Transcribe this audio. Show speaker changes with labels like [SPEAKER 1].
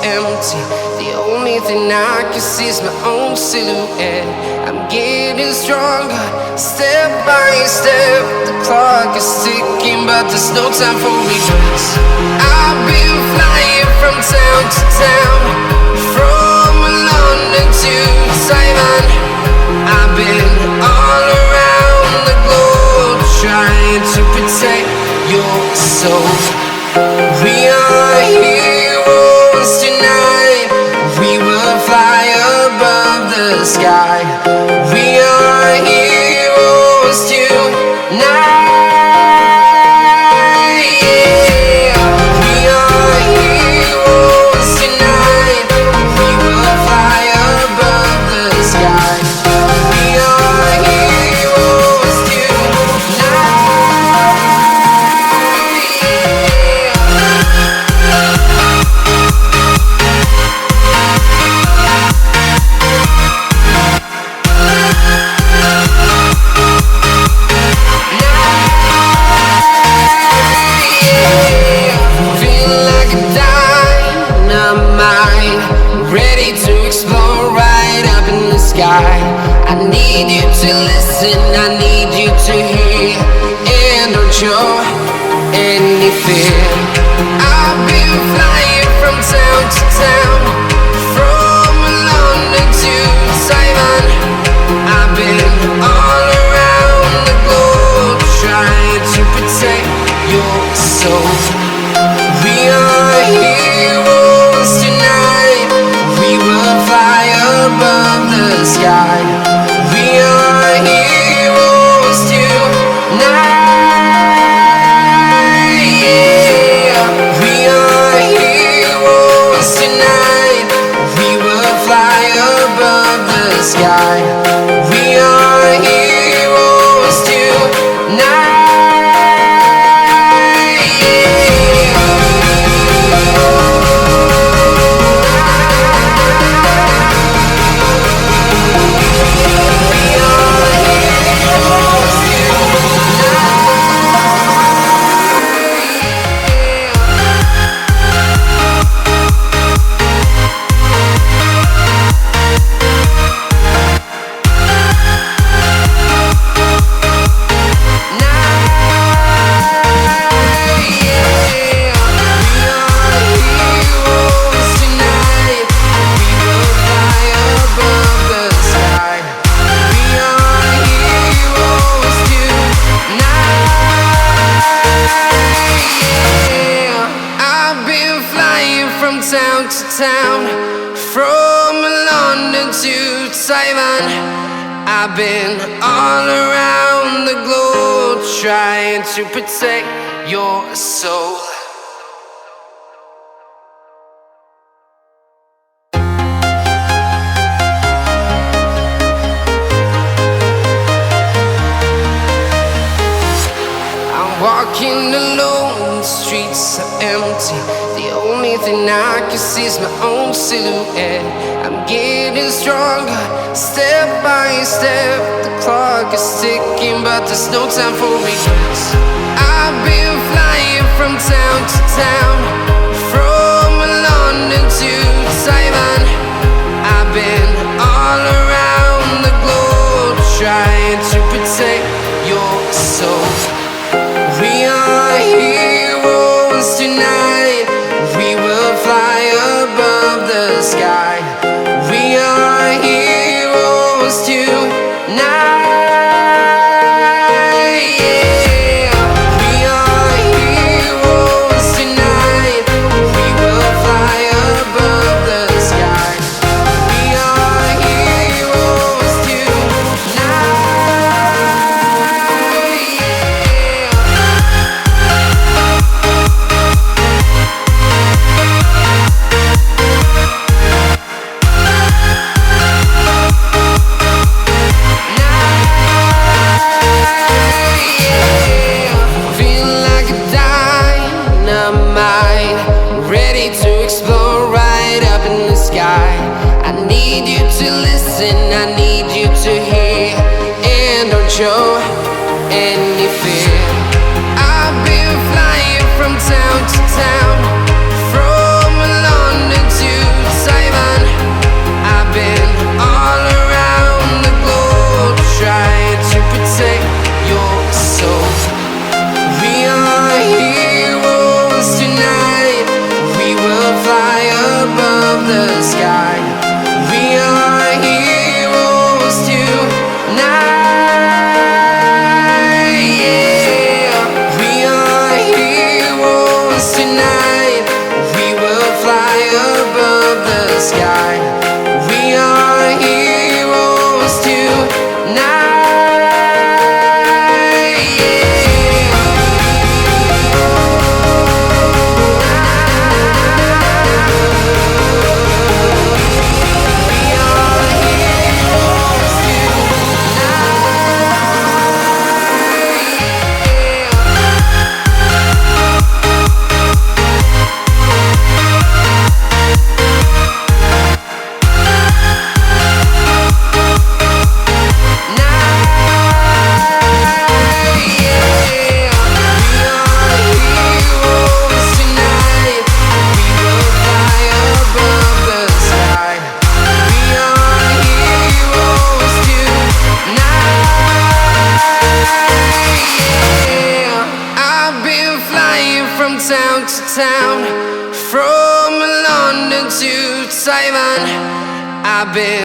[SPEAKER 1] empty. The only thing I can see is my own silhouette. I'm getting stronger, step by step. The clock is ticking, but there's no time for regrets. I've been flying from town to town, from London to Taiwan. I've been all around the globe, trying to protect your soul. We are heroes tonight. We will fly above the sky. We are heroes tonight. Yeah. We are heroes tonight. We will fly above the sky. We are heroes tonight. I need you to listen, I need you to hear, and don't show any fear. I've been flying from town to town, from London to Taiwan. I've been all around the globe, trying to protect your soul. We are heroes tonight. We will fly above the sky. We are heroes tonight. Yeah. We are heroes tonight. We will fly above the sky. We are heroes tonight. Town to town, from London to Taiwan. I've been all around the globe, trying to protect your soul. I'm walking alone, the streets are empty. The only thing I can see is my own silhouette. I'm getting stronger, step by step. The clock is ticking, but there's no time for regrets. I've been flying from town to town, from London to Taiwan. I've been all around the globe, trying to protect your soul. We are heroes tonight. We will fly above the sky. We are heroes tonight. Yeah. We are heroes tonight. We will fly above the sky. We are heroes tonight. Show any fear. I've been flying from town to town, from London to town, from London to Taiwan. I've been